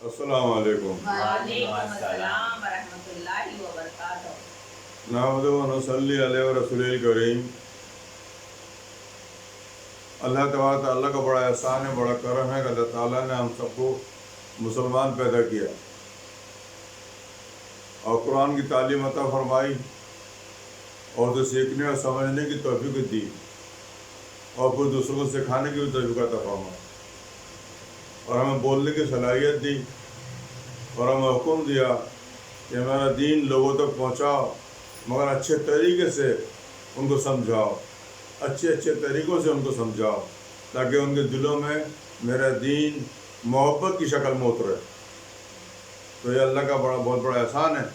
السلام علیکم وعلیکم السلام ورحمۃ اللہ وبرکاتہ۔ نحمدہ و نصلی علیہ رسول کریم۔ اللہ تبارک تعالیٰ کا بڑا احسان ہے، بڑا کرم ہے کہ اللہ تعالیٰ نے ہم سب کو مسلمان پیدا کیا اور قرآن کی تعلیم عطا فرمائی اور اسے سیکھنے اور سمجھنے کی توفیق دی اور پھر دوسروں کو سکھانے کی بھی توفیق عطا فرمائی اور ہمیں بولنے کی صلاحیت دی اور ہمیں حکم دیا کہ ہمارا دین لوگوں تک پہنچاؤ مگر اچھے طریقے سے ان کو سمجھاؤ، اچھے طریقوں سے ان کو سمجھاؤ تاکہ ان کے دلوں میں میرا دین محبت کی شکل میں اترے۔ تو یہ اللہ کا بہت بڑا احسان ہے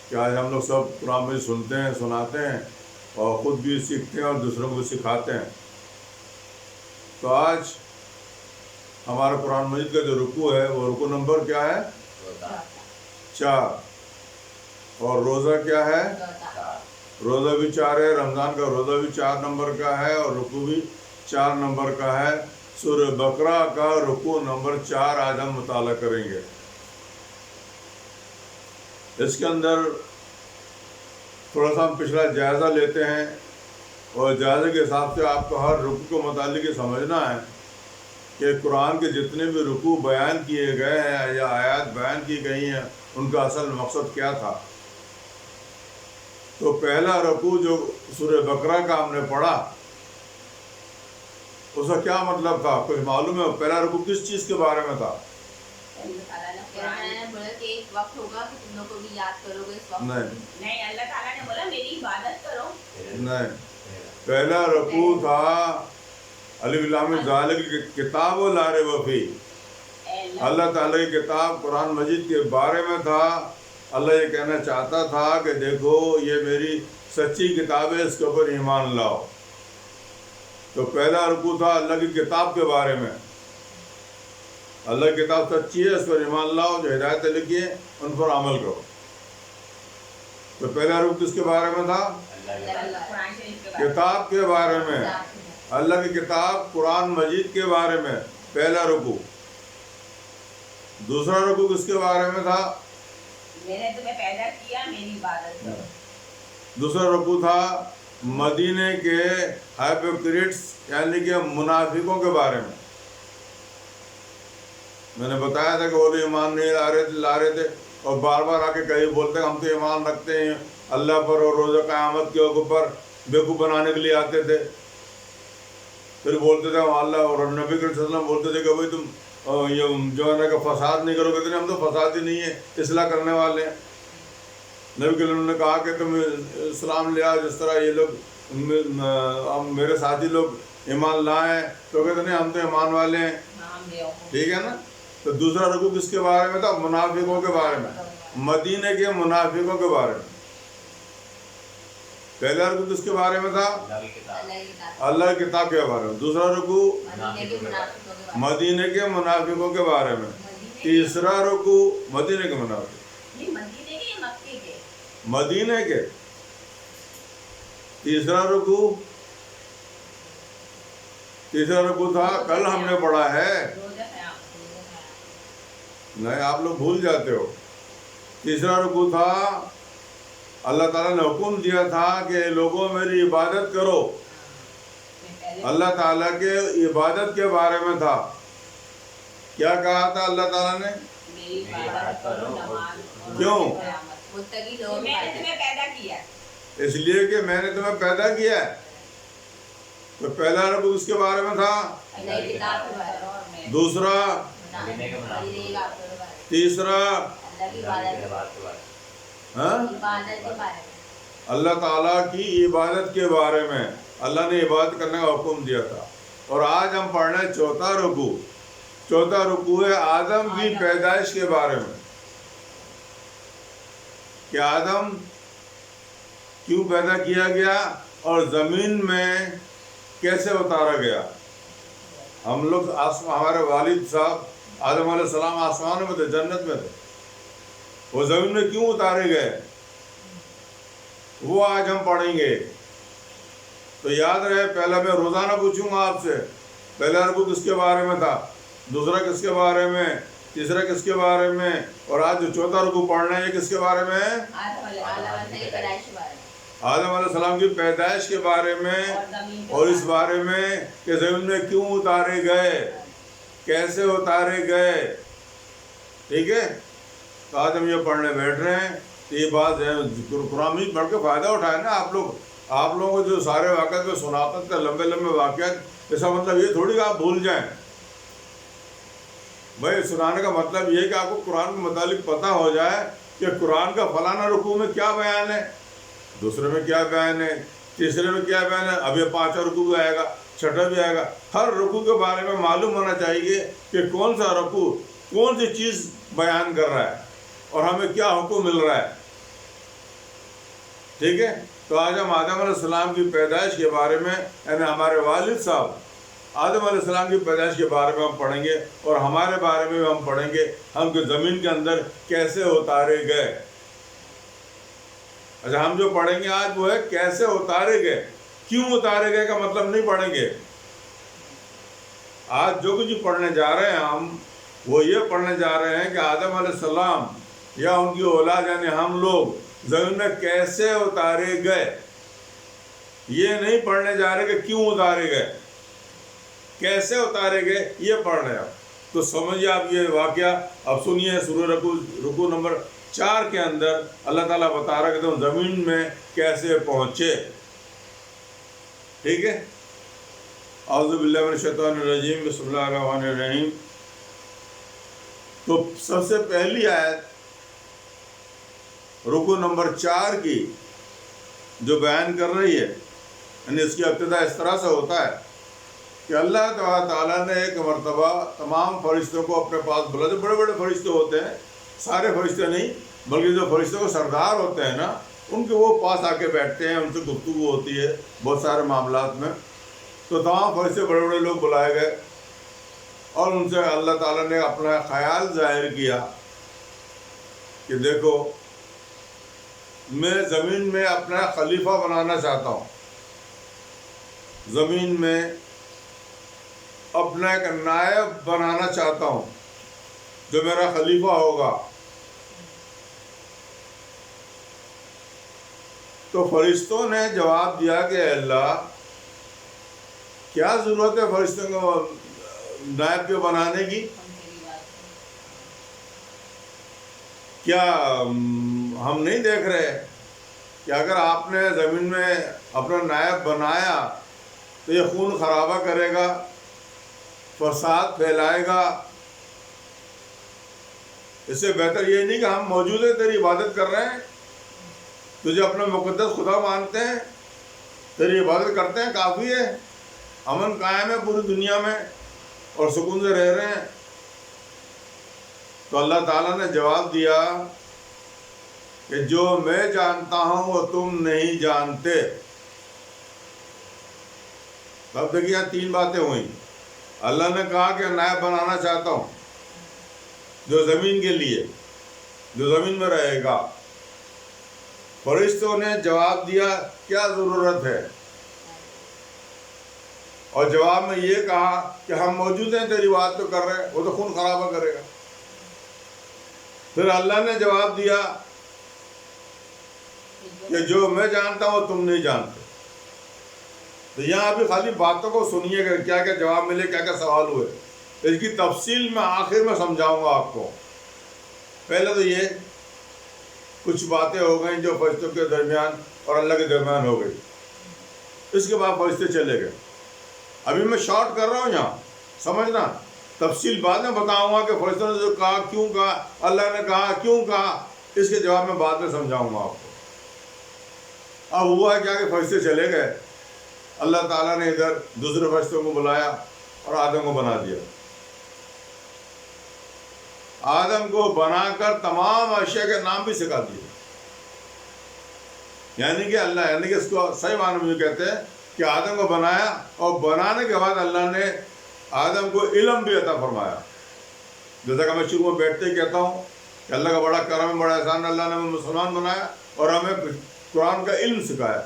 کہ آج ہم لوگ سب قرآن مجید سنتے ہیں، سناتے ہیں اور خود بھی سیکھتے ہیں اور دوسروں کو بھی سکھاتے ہیں۔ تو آج ہمارا قرآن مجید کا جو رکوع ہے وہ رکوع نمبر کیا ہے؟ 4۔ اور روزہ کیا ہے؟ روزہ بھی 4 ہے، رمضان کا روزہ بھی 4 نمبر کا ہے اور رکوع بھی 4 نمبر کا ہے۔ سورہ بقرہ کا رکوع نمبر 4 آج ہم مطالعہ کریں گے۔ اس کے اندر تھوڑا سا ہم پچھلا جائزہ لیتے ہیں اور جائزے کے حساب سے آپ کو ہر رکوع کو متعلق یہ سمجھنا ہے کہ قرآن کے جتنے بھی رکوع بیان کیے گئے ہیں یا آیات بیان کی گئی ہیں ان کا اصل مقصد کیا تھا۔ تو پہلا رکوع جو سورہ بقرہ کا ہم نے پڑھا اس کا کیا مطلب تھا؟ کچھ معلوم ہے پہلا رکوع کس چیز کے بارے میں تھا؟ ایک وقت ہوگا کہ تم لوگ کو بھی یاد کرو گے اس وقت۔ نہیں، اللہ تعالیٰ نے بولا میری عبادت کرو۔ نہیں، پہلا رکوع تھا الف لام ذالک کتاب لا ریب فیہ۔ اللہ تعالیٰ کی کتاب قرآن مجید کے بارے میں تھا۔ اللہ یہ کہنا چاہتا تھا کہ دیکھو یہ میری سچی کتاب ہے، اس کے اوپر ایمان لاؤ۔ تو پہلا رکوع تھا اللہ کی کتاب کے بارے میں، اللہ کی کتاب سچی ہے، اس پر ایمان لاؤ، جو ہدایتیں لکھی ہیں ان پر عمل کرو۔ تو پہلا رکوع کس کے بارے میں تھا؟ کتاب کے بارے میں، اللہ کی کتاب قرآن مجید کے بارے میں پہلا رکوع۔ دوسرا رکوع کس کے بارے میں تھا؟ میں نے تمہیں پیدا کیا، میری عبادت کرو۔ دوسرا رکوع تھا مدینے کے ہائپوکریٹس یعنی کہ منافقوں کے بارے میں نے بتایا تھا کہ وہ ایمان نہیں لا رہے تھے اور بار بار آ کے کہیں بولتے ہیں ہم تو ایمان رکھتے ہیں اللہ پر اور روزہ قیامت کے اوپر، بیوقوف بنانے کے لیے آتے تھے۔ پھر بولتے تھے اللہ اور نبی صلی اللہ علیہ وسلم بولتے تھے کہ بھائی تم یہ جو ہے نا کہ فساد نہیں کرو گے، ہم تو فساد ہی نہیں ہے، اصلاح کرنے والے ہیں۔ نبی کے نے کہا کہ تم اسلام لے آؤ، جس طرح یہ لوگ میرے ساتھی لوگ ایمان لائے تو کہتے نہیں ہم تو ایمان والے ہیں، ٹھیک ہے نا۔ تو دوسرا رکوع کس کے بارے میں تھا؟ منافقوں کے بارے میں، مدینے کے منافقوں کے بارے میں۔ پہلا رکوع کس کے بارے میں تھا؟ اللہ کی کتاب کے بارے میں۔ دوسرا رکوع مدینے کے منافقوں کے بارے میں۔ تیسرا رکوع مدینے کے منافق، مدینے کے۔ تیسرا رکوع تھا کل ہم نے پڑھا ہے، نہیں آپ لوگ بھول جاتے ہو۔ تیسرا رکوع تھا اللہ تعالیٰ نے حکم دیا تھا کہ لوگوں میری عبادت کرو، اللہ تعالیٰ کے عبادت کے بارے میں تھا۔ کیا کہا تھا اللہ تعالیٰ نے؟ کیوں؟ میں نے تمہیں پیدا کیا، اس لیے کہ میں نے تمہیں پیدا کیا ہے۔ تو پہلا رکوع اس کے بارے میں تھا، دوسرا، تیسرا اللہ تعالیٰ کی عبادت کے بارے میں، اللہ نے عبادت کرنے کا حکم دیا تھا۔ اور آج ہم پڑھ رہے ہیں چوتھا رکوع۔ چوتھا رکوع ہے آدم کی پیدائش کے بارے میں، کہ آدم کیوں پیدا کیا گیا اور زمین میں کیسے اتارا گیا۔ ہم لوگ ہمارے والد صاحب آدم علیہ السلام آسمان میں تھے، جنت میں تھے، وہ زمین میں کیوں اتارے گئے وہ آج ہم پڑھیں گے۔ تو یاد رہے، پہلا میں روزانہ پوچھوں گا آپ سے، پہلا رکوع کس کے بارے میں تھا، دوسرا کس کے بارے میں، تیسرا کس کے بارے میں؟ اور آج جو چوتھا رکوع پڑھنا ہے یہ کس کے بارے میں ہے؟ آدم علیہ السلام کی پیدائش کے بارے میں، اور اس بارے میں کہ زمین میں کیوں اتارے گئے، کیسے اتارے گئے. ٹھیک ہے، تو آج ہم یہ پڑھنے بیٹھ رہے ہیں. تو یہ بات ہے، قرآن مجید پڑھ کے فائدہ اٹھائے نا آپ لوگوں کو جو سارے واقعات میں سناتا تھا، لمبے لمبے واقعات، اس کا مطلب یہ تھوڑی کہ آپ بھول جائیں. بھائی سنانے کا مطلب یہ ہے کہ آپ کو قرآن کے متعلق پتہ ہو جائے کہ قرآن کا فلانا رکوع میں کیا بیان ہے، دوسرے میں کیا بیان ہے، تیسرے میں کیا بیان ہے، اب یہ پانچواں رکوع بھی آئے گا، چھٹا بھی آئے گا. ہر رکوع کے بارے میں معلوم ہونا چاہیے کہ کون سا رکوع کون سی چیز بیان کر رہا ہے اور ہمیں کیا حکم مل رہا ہے. ٹھیک ہے، تو آج ہم آدم علیہ السلام کی پیدائش کے بارے میں، یعنی ہمارے والد صاحب آدم علیہ السلام کی پیدائش کے بارے میں ہم پڑھیں گے، اور ہمارے بارے میں ہم پڑھیں گے ہم کہ زمین کے اندر کیسے اتارے گئے. اچھا، ہم جو پڑھیں گے آج وہ ہے کیسے اتارے گئے. کیوں اتارے گئے کا مطلب نہیں پڑھیں گے. آج جو کچھ پڑھنے جا رہے ہیں ہم، وہ یہ پڑھنے جا رہے ہیں کہ آدم علیہ السلام یا ان کی اولاد یعنی ہم لوگ زمین میں کیسے اتارے گئے. یہ نہیں پڑھنے جا رہے کہ کیوں اتارے گئے، کیسے اتارے گئے یہ پڑھ رہے ہیں. تو سمجھیے آپ یہ واقعہ. اب سنیے سورہ رکوع نمبر 4 کے اندر اللہ تعالیٰ بتا رہا کہ تم زمین میں کیسے پہنچے. ٹھیک ہے، اعوذ باللہ من الشیطان الرجیم، بسم اللہ الرحمن الرحیم. تو سب سے پہلی آیت رکوع نمبر 4 کی جو بیان کر رہی ہے، یعنی اس کی ابتدا اس طرح سے ہوتا ہے کہ اللہ تعالیٰ نے ایک مرتبہ تمام فرشتوں کو اپنے پاس بلا. جو بڑے بڑے فرشتے ہوتے ہیں، سارے فرشتے نہیں بلکہ جو فرشتوں کو سردار ہوتے ہیں نا، ان کے وہ پاس آ کے بیٹھتے ہیں، ان سے گفتگو ہوتی ہے بہت سارے معاملات میں. تو تمام فرشتے بڑے بڑے لوگ بلائے گئے اور ان سے اللہ تعالیٰ نے اپنا خیال ظاہر کیا کہ دیکھو میں زمین میں اپنا خلیفہ بنانا چاہتا ہوں، زمین میں اپنا ایک نائب بنانا چاہتا ہوں جو میرا خلیفہ ہوگا. تو فرشتوں نے جواب دیا کہ اے اللہ، کیا ضرورت ہے فرشتوں کو نائب کے بنانے کی؟ کیا ہم نہیں دیکھ رہے کہ اگر آپ نے زمین میں اپنا نائب بنایا تو یہ خون خرابہ کرے گا، فساد پھیلائے گا. اس سے بہتر یہ نہیں کہ ہم موجود ہیں، تیری عبادت کر رہے ہیں، تجھے اپنا مقدس خدا مانتے ہیں، تیری عبادت کرتے ہیں، کافی ہے، امن قائم ہے پوری دنیا میں اور سکون سے رہ رہے ہیں. تو اللہ تعالیٰ نے جواب دیا کہ جو میں جانتا ہوں وہ تم نہیں جانتے. اب دیکھیے یہاں 3 باتیں ہوئیں. اللہ نے کہا کہ نائب بنانا چاہتا ہوں جو زمین کے لیے، جو زمین میں رہے گا. فرشتوں نے جواب دیا کیا ضرورت ہے، اور جواب میں یہ کہا کہ ہم موجود ہیں، تیری بات تو کر رہے ہیں، وہ تو خون خرابہ کرے گا. پھر اللہ نے جواب دیا کہ جو میں جانتا ہوں وہ تم نہیں جانتے. تو یہاں ابھی خالی باتوں کو سنیے گا، کیا کیا جواب ملے، کیا کیا سوال ہوئے. اس کی تفصیل میں آخر میں سمجھاؤں گا آپ کو. پہلے تو یہ کچھ باتیں ہو گئیں جو فرشتوں کے درمیان اور اللہ کے درمیان ہو گئی. اس کے بعد فرشتے چلے گئے. ابھی میں شارٹ کر رہا ہوں، یہاں سمجھنا. تفصیل بعد میں بتاؤں گا کہ فرشتوں نے جو کہا، کیوں کہا، اللہ نے کہا، کیوں کہا، اس کے جواب میں بعد میں سمجھاؤں گا آپ کو. اب ہوا ہے کیا کہ فرشتے چلے گئے. اللہ تعالیٰ نے ادھر دوسرے فرشتوں کو بلایا اور آدم کو بنا دیا. آدم کو بنا کر تمام اشیاء کے نام بھی سکھا دیے. یعنی کہ اللہ، یعنی کہ اس کو صحیح معنی میں کہتے ہیں کہ آدم کو بنایا، اور بنانے کے بعد اللہ نے آدم کو علم بھی عطا فرمایا. جیسا کہ میں شروع میں بیٹھتے ہی کہتا ہوں کہ اللہ کا بڑا کرم ہے، بڑا احسان. اللہ نے ہمیں مسلمان بنایا اور ہمیں قرآن کا علم سکھایا.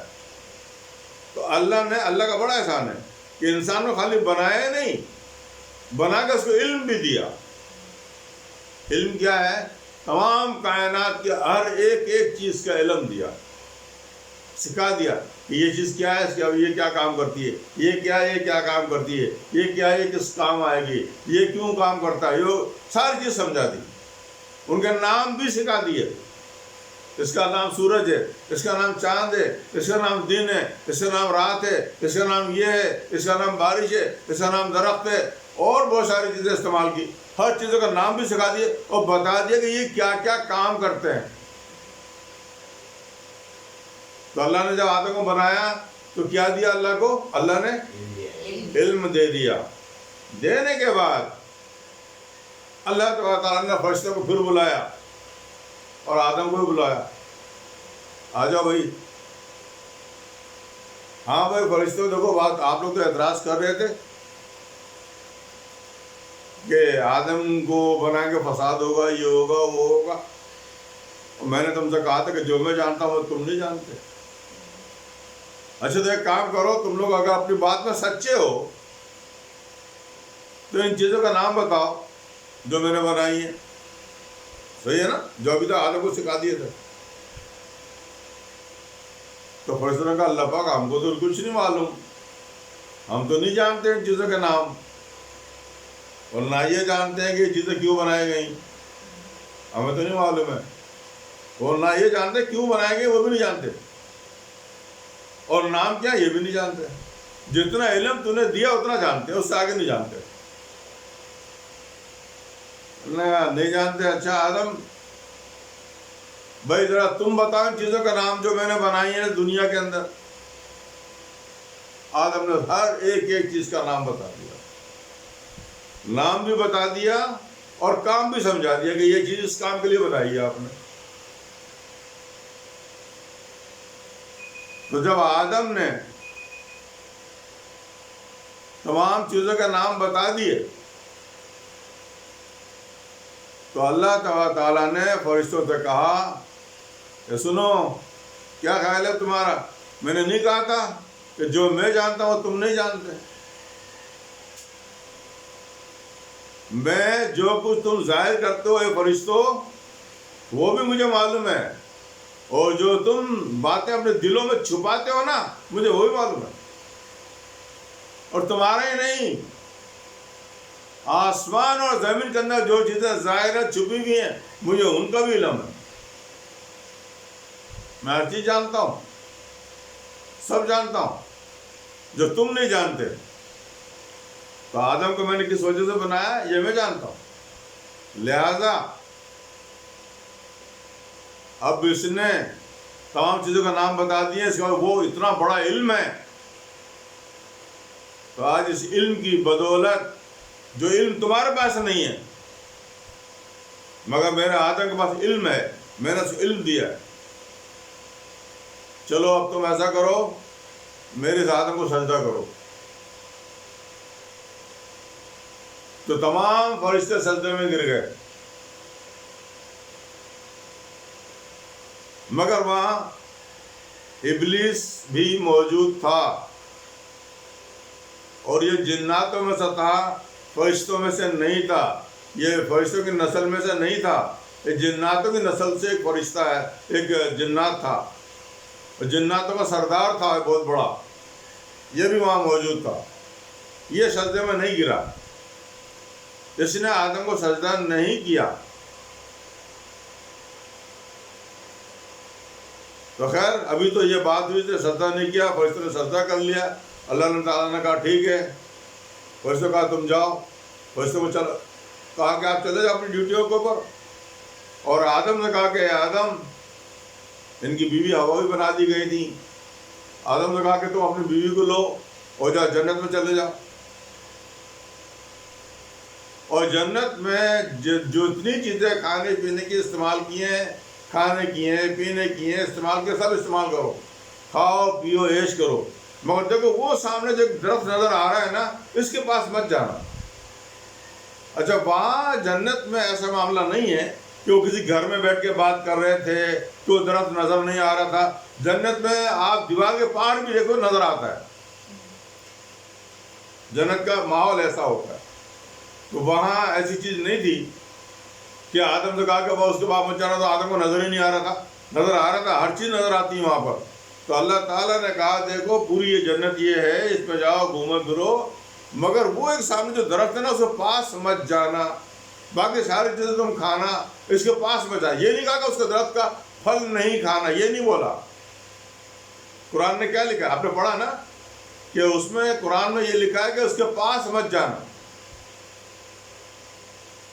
تو اللہ کا بڑا احسان ہے کہ انسان کو خالی بنایا نہیں، بنا کے اس کو علم بھی دیا. علم کیا ہے؟ تمام کائنات کے ہر ایک ایک چیز کا علم دیا، سکھا دیا کہ یہ چیز کیا ہے، اس کا یہ کیا کام کرتی ہے، یہ کیا ہے، یہ کیا کام کرتی ہے، یہ کیا ہے، یہ کس کام آئے گی، یہ کیوں کام کرتا ہے، یہ ساری چیز سمجھا دی، ان کے نام بھی سکھا دیے۔ اس کا نام سورج ہے، اس کا نام چاند ہے، اس کا نام دن ہے، اس کا نام رات ہے، اس کا نام یہ ہے، اس کا نام بارش ہے، اس کا نام درخت ہے، اور بہت ساری چیزیں استعمال کی، ہر چیزوں کا نام بھی سکھا دیے اور بتا دیا کہ یہ کیا کیا کام کرتے ہیں۔ تو اللہ نے جب آدم کو بنایا تو کیا دیا اللہ کو؟ اللہ نے علم دے دیا۔ دینے کے بعد اللہ تعالیٰ نے فرشتوں کو پھر بلایا اور آدم کو بھی بلایا، آ جاؤ بھائی۔ ہاں بھائی فرشتوں، دیکھو بات، آپ لوگ تو اعتراض کر رہے تھے کہ آدم کو بنا کے فساد ہوگا، یہ ہوگا، وہ ہوگا، اور میں نے تم سے کہا تھا کہ جو میں جانتا ہوں وہ تم نہیں جانتے۔ اچھا تو ایک کام کرو، تم لوگ اگر اپنی بات میں سچے ہو تو ان چیزوں کا نام بتاؤ جو میں نے بنائی ہے، صحیح ہے نا، جو ابھی تک آدم کو سکھا دیے تھے۔ تو فرشتوں نے کہا اللہ پاک ہم کو تو کچھ نہیں معلوم، ہم تو نہیں جانتے ان چیزوں کے نام، اور نہ یہ جانتے ہیں کہ یہ چیزیں کیوں بنائی گئیں، ہمیں تو نہیں معلوم ہے، اور نہ یہ جانتے کیوں بنائے گئے وہ بھی نہیں جانتے، اور نام کیا یہ بھی نہیں جانتے۔ جتنا علم تو نے دیا اتنا جانتے، اس سے آگے نہیں جانتے، نہیں جانتے۔ اچھا آدم بھائی ذرا تم بتاؤ ان چیزوں کا نام جو میں نے بنائی ہے دنیا کے اندر۔ آدم نے ہر ایک ایک چیز کا نام بتا دیا، نام بھی بتا دیا اور کام بھی سمجھا دیا کہ یہ چیز اس کام کے لیے بتائی ہے آپ نے۔ تو جب آدم نے تمام چیزوں کا نام بتا دیے تو اللہ تعالیٰ نے فرشتوں سے کہا کہ سنو، کیا خیال ہے تمہارا؟ میں نے نہیں کہا تھا کہ جو میں جانتا ہوں تم نہیں جانتے؟ میں جو کچھ تم ظاہر کرتے ہو اے فرشتوں وہ بھی مجھے معلوم ہے، اور جو تم باتیں اپنے دلوں میں چھپاتے ہو نا مجھے وہ بھی معلوم ہے، اور تمہارا ہی نہیں، آسمان اور زمین کے اندر جو چیزیں ظاہر چھپی ہوئی ہیں مجھے ان کا بھی علم ہے، میں ہر چیز جانتا ہوں، سب جانتا ہوں جو تم نہیں جانتے۔ تو آدم کو میں نے کس وجہ سے بنایا یہ میں جانتا ہوں، لہذا اب اس نے تمام چیزوں کا نام بتا دیے، اس کا وہ اتنا بڑا علم ہے۔ تو آج اس علم کی بدولت، جو علم تمہارے پاس نہیں ہے مگر میرے آدم کے پاس علم ہے، میں نے اس کو علم دیا ہے، چلو اب تم ایسا کرو میرے اس آدم کو سجدہ کرو۔ تو تمام فرشتے سجدے میں گر گئے، مگر وہاں ابلیس بھی موجود تھا، اور یہ جناتوں میں سے تھا، فرشتوں میں سے نہیں تھا، یہ فرشتوں کی نسل میں سے نہیں تھا، یہ جناتوں کی نسل سے ایک فرشتہ ہے، ایک جنات تھا، اور جناتوں کا سردار تھا بہت بڑا، یہ بھی وہاں موجود تھا، یہ سجدے میں نہیں گرا، اس نے آدم کو سجدہ نہیں کیا۔ تو خیر ابھی تو یہ بات ہوئی تھی، سجدہ نہیں کیا، فرشتوں نے سجدہ کر لیا، اللہ تعالیٰ نے کہا ٹھیک ہے، فرشتوں کہا تم جاؤ، فرشتوں کو کہا کہ آپ چلے جاؤ اپنی ڈیوٹیوں کے اوپر، اور آدم نے کہا کہ اے آدم، ان کی بیوی ہوا بھی بنا دی گئی تھی، آدم نے کہا کہ تم اپنی بیوی کو لو اور جاؤ جنت میں چلے جاؤ، اور جنت میں جو اتنی چیزیں کھانے پینے کی استعمال کی ہیں، کھانے کی ہیں، پینے کی ہیں، استعمال کے سب استعمال کرو، کھاؤ پیو عیش کرو، مگر دیکھو وہ سامنے جو درخت نظر آ رہا ہے نا اس کے پاس مت جانا۔ اچھا وہاں جنت میں ایسا معاملہ نہیں ہے کہ وہ کسی گھر میں بیٹھ کے بات کر رہے تھے کہ وہ درخت نظر نہیں آ رہا تھا، جنت میں آپ دیوار کے پار بھی دیکھو نظر آتا ہے، جنت کا ماحول ایسا ہوتا ہے۔ تو وہاں ایسی چیز نہیں تھی کہ آدم سے کہا کہ وہ اس کے باپ مت جانا، تو آدم کو نظر ہی نہیں آ رہا تھا؟ نظر آ رہا تھا، ہر چیز نظر آتی ہے وہاں پر۔ تو اللہ تعالیٰ نے کہا دیکھو پوری یہ جنت یہ ہے، اس میں جاؤ گھومو پھرو، مگر وہ ایک سامنے جو درخت ہے نا اس کے پاس مت جانا، باقی ساری چیزیں تم کھانا، اس کے پاس مت جانا۔ یہ نہیں کہا کہ اس کے درخت کا پھل نہیں کھانا، یہ نہیں بولا۔ قرآن نے کیا لکھا ہے؟ آپ نے پڑھا نا کہ اس میں قرآن میں یہ لکھا ہے کہ اس کے پاس مت جانا۔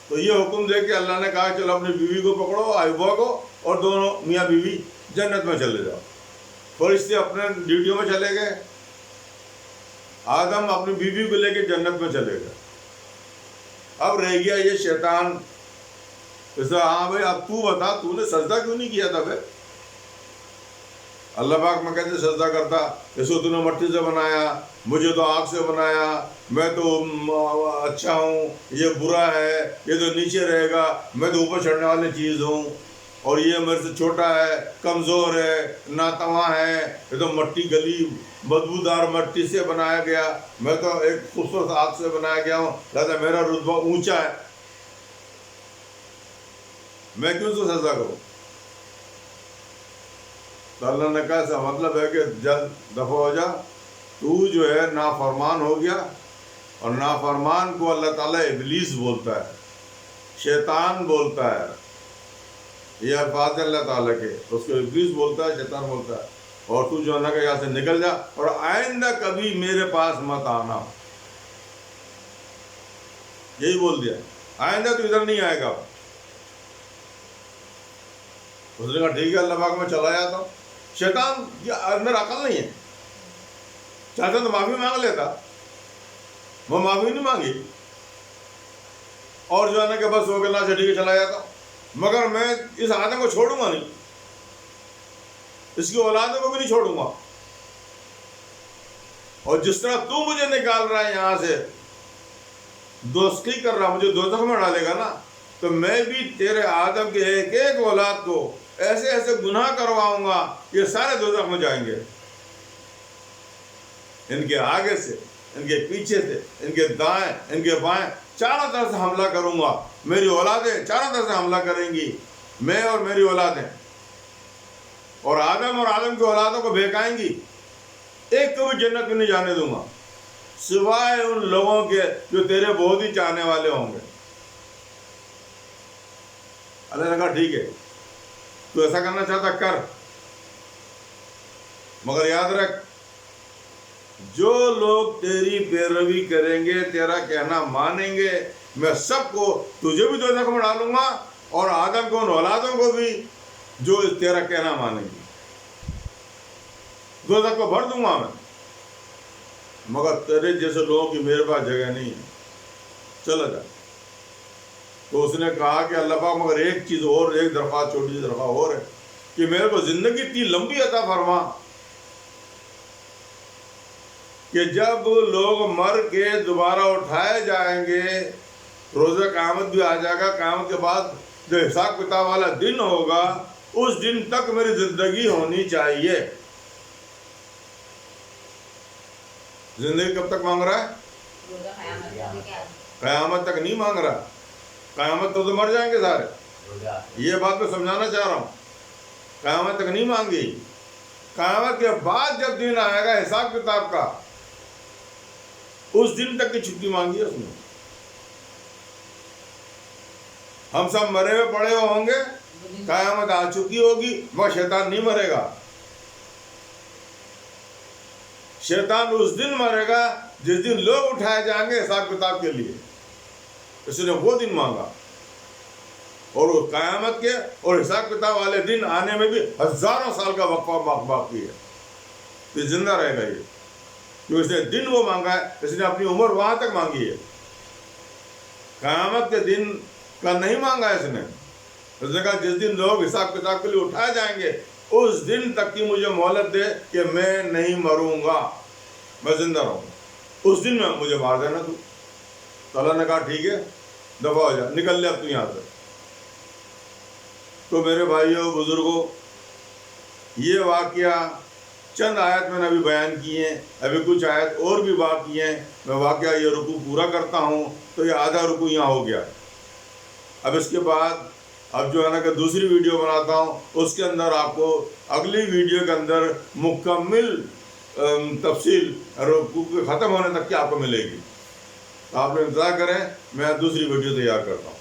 تو یہ حکم دے کے اللہ نے کہا چلو اپنی بیوی کو پکڑو، ایوب کو، اور دونوں میاں بیوی جنت میں چلے جاؤ۔ فرشتے اپنے ڈیوٹیوں میں چلے گئے، آدم اپنی بیوی کو لے کے جنت میں چلے گئے۔ اب رہ گیا یہ شیطان، ہاں بھائی اب تو بتا تو نے سجدہ کیوں نہیں کیا تھا بھائی؟ اللہ پاک میں کیسے سجدہ کرتا؟ اس کو تو نے مٹی سے بنایا، مجھے تو آگ سے بنایا، میں تو اچھا ہوں، یہ برا ہے، یہ تو نیچے رہے گا، میں تو اوپر چڑھنے والی چیز ہوں، اور یہ میرے سے چھوٹا ہے، کمزور ہے، ناتواں ہے، یہ تو مٹی گلی بدبودار مٹی سے بنایا گیا، میں تو ایک خوبصورت آگ سے بنایا گیا ہوں، لہٰذا میرا رتبہ اونچا ہے، میں کیوں سے سجدہ کروں؟ تو اللہ نے کہا ایسا مطلب ہے کہ جلد دفع ہو جا، تو جو ہے نافرمان ہو گیا، اور نافرمان کو اللہ تعالیٰ ابلیس بولتا ہے، شیطان بولتا ہے، یہ الفاظ اللہ تعالیٰ کے، اس کو ابلیس بولتا ہے، شیطان بولتا ہے، اور تو جو ہے نا کہ یہاں سے نکل جا اور آئندہ کبھی میرے پاس مت آنا، یہی بول دیا، آئندہ تو ادھر نہیں آئے گا۔ اس نے کہا ٹھیک ہے، اللہ پاک میں چلا جاتا ہوں۔ شیطان کے اندر عقل نہیں ہے، چاہتا تو معافی مانگ لیتا، وہ معافی نہیں مانگی، اور جو ہے نا کہ بس ہو گیا، ٹھیک ہے چلا جاتا ہوں، مگر میں اس آدم کو چھوڑوں گا نہیں، اس کی اولادوں کو بھی نہیں چھوڑوں گا، اور جس طرح تو مجھے نکال رہا ہے یہاں سے، دوستی کر رہا مجھے دوزخ میں ڈالے گا نا، تو میں بھی تیرے آدم کے ایک ایک اولاد کو ایسے ایسے گناہ کرواؤں گا، یہ سارے دوزخ میں جائیں گے، ان کے آگے سے، ان کے پیچھے سے، ان کے دائیں، ان کے بائیں، چاروں طرف سے حملہ کروں گا، میری اولادیں چاروں طرف سے حملہ کریں گی، میں اور میری اولادیں، اور آدم کی اولادوں کو بہکائیں گی، ایک کو بھی جنت میں نہیں جانے دوں گا، سوائے ان لوگوں کے جو تیرے بہت ہی چاہنے والے ہوں گے۔ اللہ نے کہا ٹھیک ہے، تو ایسا کرنا چاہتا کر، مگر یاد رکھ جو لوگ تیری پیروی کریں گے، تیرا کہنا مانیں گے، میں سب کو، تجھے بھی دوزخ میں ڈالوں گا، اور آدم کو، ان اولادوں کو بھی جو تیرا کہنا مانیں گے، دوزخ کو بھر دوں گا میں، مگر تیرے جیسے لوگوں کی میرے پاس جگہ نہیں ہے، چلا جا۔ تو اس نے کہا کہ اللہ پاک مگر ایک چیز اور، ایک درخواست، چھوٹی سی درخواست اور ہے کہ میرے کو زندگی اتنی لمبی عطا فرما کہ جب لوگ مر کے دوبارہ اٹھائے جائیں گے، روزہ قیامت بھی آ جائے گا، قیامت کے بعد جو حساب کتاب والا دن ہوگا، اس دن تک میری زندگی ہونی چاہیے۔ زندگی کب تک مانگ رہا ہے؟ قیامت تک نہیں مانگ رہا، قیامت تو مر جائیں گے سارے، یہ بات میں سمجھانا چاہ رہا ہوں، قیامت تک نہیں مانگی، قیامت کے بعد جب دن آئے گا حساب کتاب کا، اس دن تک کی چھٹی مانگی ہے اس نے۔ ہم سب مرے ہوئے پڑے ہوئے ہوں گے، قیامت آ چکی ہوگی، وہ شیطان نہیں مرے گا، شیطان اس دن مرے گا جس دن لوگ اٹھائے جائیں گے حساب کتاب کے لیے، اس نے وہ دن مانگا، اور وہ قیامت کے اور حساب کتاب والے دن آنے میں بھی ہزاروں سال کا وقفہ باقی ہے، تو زندہ رہے گا یہ، جو اس نے دن وہ مانگا ہے، اس نے اپنی عمر وہاں تک مانگی ہے، قیامت کے دن کا نہیں مانگا اس نے کہا جس دن لوگ حساب کتاب کے لیے اٹھائے جائیں گے، اس دن تک کی مجھے مہلت دے کہ میں نہیں مروں گا، میں زندہ رہوں گا، اس دن میں مجھے مار دینا تو اللہ نے کہا ٹھیک ہے دفع ہو جا، نکل لے اب تو یہاں سے۔ تو میرے بھائیوں بزرگوں، یہ واقعہ چند آیت میں نے ابھی بیان کیے ہیں، ابھی کچھ آیت اور بھی باقی ہیں، میں واقعہ یہ رکوع پورا کرتا ہوں تو یہ آدھا رکوع یہاں ہو گیا، اب اس کے بعد اب جو ہے نا کہ دوسری ویڈیو بناتا ہوں، اس کے اندر آپ کو اگلی ویڈیو کے اندر مکمل تفصیل ختم ہونے تک کی آپ کو ملے گی. آپ لوگ انتظار کریں، میں دوسری ویڈیو تیار کرتا ہوں.